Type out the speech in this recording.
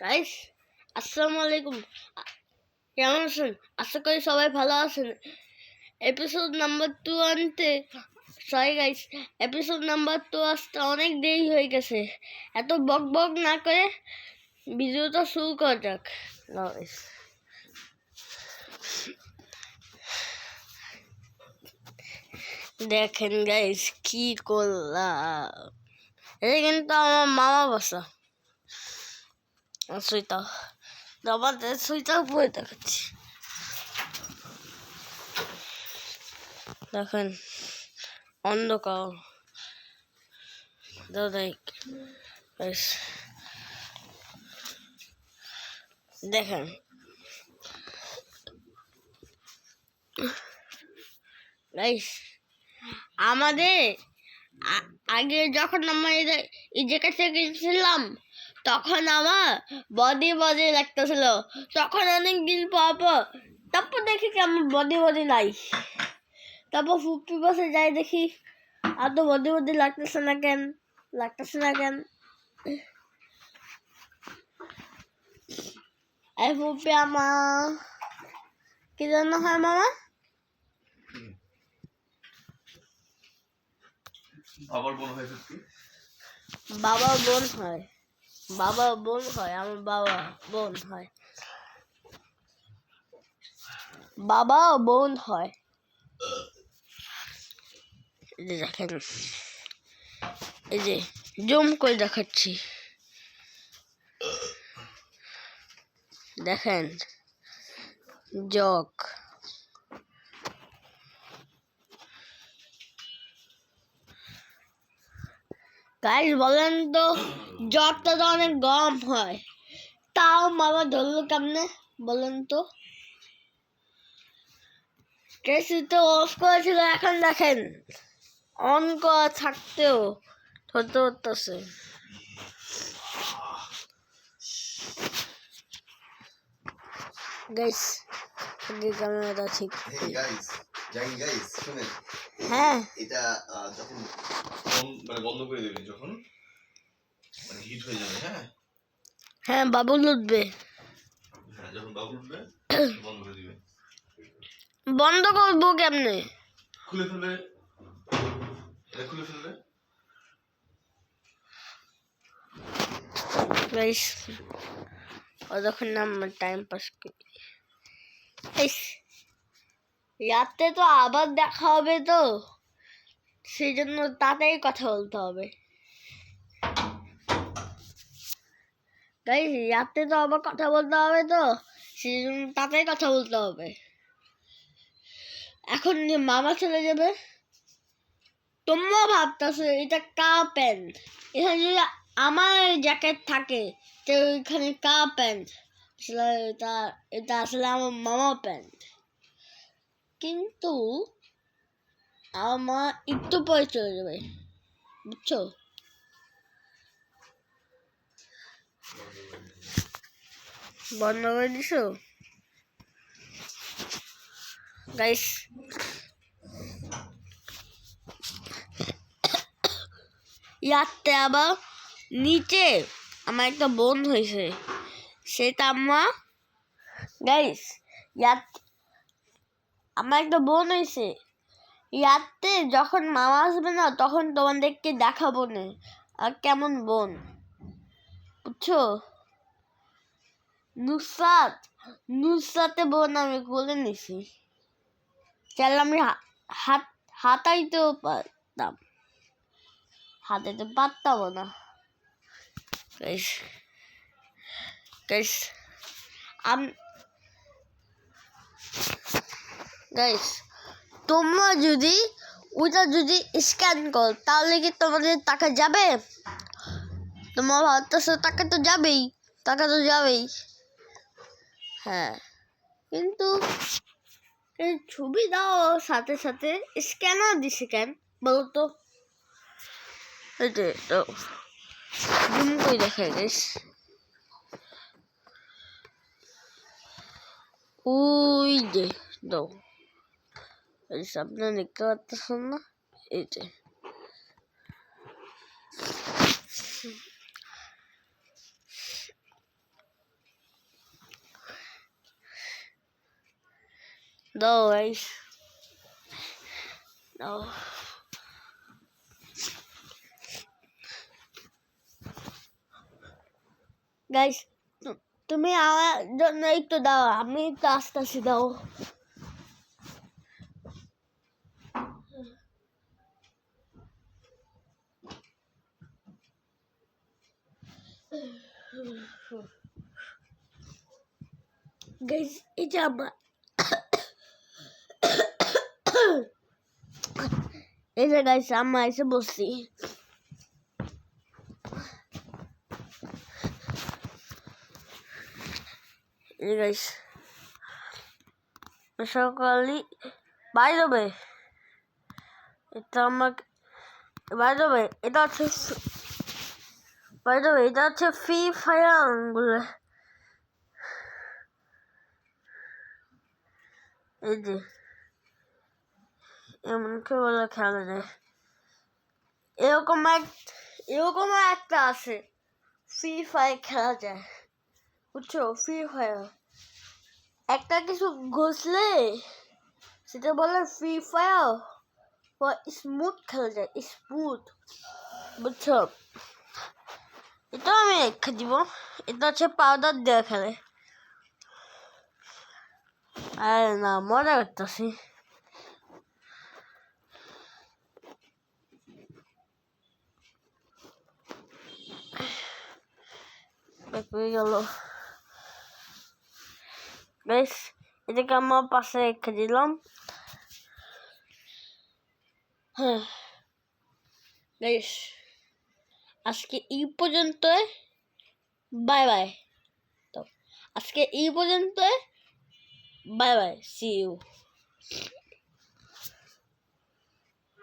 Guys, আসসালামু আলাইকুম। কেমন আছেন? আশা করি সবাই ভালো আছেন। এপিসোড নাম্বার 2 আনতে সরি গাইস, এপিসোড নাম্বার 2 আসতে অনেক দেরি হয়ে গেছে। এত বক বক না করে ভিডিওটা শুরু করা যাক। গাইস, দেখেন গাইস কি করলাম। এটা কিন্তু আমার মামা বাসা। সুইটাও আমাদের সুইটাও পরে দেখাচ্ছি। দেখেন অন্ধকার দেখেন গাইস, আমাদের আগে যখন আমরা এই জায়গাটা গেছিলাম তখন আমার বডি লাগতেছিল। তখন অনেকদিন পর তারপর দেখি কি আমার বডি নাই। তারপর 50 যাই দেখি আর তো বডি লাগতেছে না কেন এই ফুপি আমার কি জন্য হয় মামা? বাবার বোন হয় কি? বাবা বোন হয় আমার বাবা বোন হয়। এই যে দেখেন, এই যে জুম করে দেখাচ্ছি। দেখেন জগ। গাইস বলেন তো, জগটা তো অনেক গরম হয়, তাও মামা ধরলো কেমনে বলেন তো? কেসি তো অফ করেছিল, এখন দেখেন অন করা থাকতেও ধরতে হতেছে। গাইস ক্যামেরাটা ঠিক। গাইস শুনেন, হ্যাঁ এটা যখন বন্ধ করে দেবেন, যখন হিট হয়ে যাবে। হ্যাঁ বাবুল উঠবে। যখন বাবুল উঠবে বন্ধ করে দিবেন। বন্ধ করবো কেমনে? খুলে ফেলবে, গাইস যখন আমরা টাইম পাস করি, রাতে তো আবার দেখা হবে, তো সেই জন্য তাড়াতাড়ি কথা বলতে হবে। গাইস রাতে তো আবার কথা বলতে হবে, তো সেই জন্য তাড়াতাড়ি কথা বলতে হবে। এখন যে মামা চলে যাবে, তোমরা ভাবতেছো এটা কার প্যান্ট? এখানে যদি আমার জ্যাকেট থাকে তো এখানে কার প্যান্ট? এটা আসলে আমার মামা প্যান্ট, কিন্তু আমার একটু পরে চলে যাবে, বুঝছো? বন্ধ করে দিছো গাইস? ইয়াতে আবার নিচে আমার একটা বোন হয়েছে, সেটা আমার গাইস আমার একটা বোন হয়েছে। ইয়াতে যখন মামা আসবে না তখন তোমাদেরকে দেখাবো না আর কেমন বোন, বুঝছো? নুসরাতে বোন আমি বলে নিছি, চাইলে আমি হাতাইতেও পারতাম, হাতাইতে পারতাম না। গাইস তোমরা যদি ওটা স্ক্যান করো তাহলে কি তোমাদের টাকা যাবে? তোমার ভাবতেছো টাকা তো যাবেই, হ্যাঁ, কিন্তু এই ছবি দাও সাথে সাথে স্ক্যানার দিছে কেন বলো তো? এই যে জুম করে দেখাই গাইস, ওই যে দাও, আপনারা দেখতে পাচ্ছেন না? এই যে দাও গাইস, দাও। গাইস তুমি আমার জন্য একটু দাও, আমি একটু আসতেছি, দাও। গাইস এই যে আমরা এই যে গাইস আমরা এসে বসছি। এই গাইস সকালে বাই দেবে, এটা আমাকে বাই দেবে, এটা হচ্ছে বাই দেবে, এটা হচ্ছে ফ্রি ফায়ার বলে। এই যে এমন করে বলে খেলা যায়, এরকম একটা আছে, ফ্রি ফায়ার খেলা যায়, বুঝছো? ফ্রি ফায়ার একটা কিছু ঘষলে সেটা বলে ফ্রি ফায়ার, স্মুথ খেলা যায়, স্মুথ, বুঝছো? এটা আমি রেখে দিব, এটা হচ্ছে পাউডার দিয়ে খেলে। আরে না, মজা করতেছি। গেল বেশ, এটাকে আমার পাশে রেখে দিলাম। হ্যাঁ বেশ, আজকে এই পর্যন্ত, বাই বাই। তো আজকে এই পর্যন্ত, বাই বাই, সি ইউ।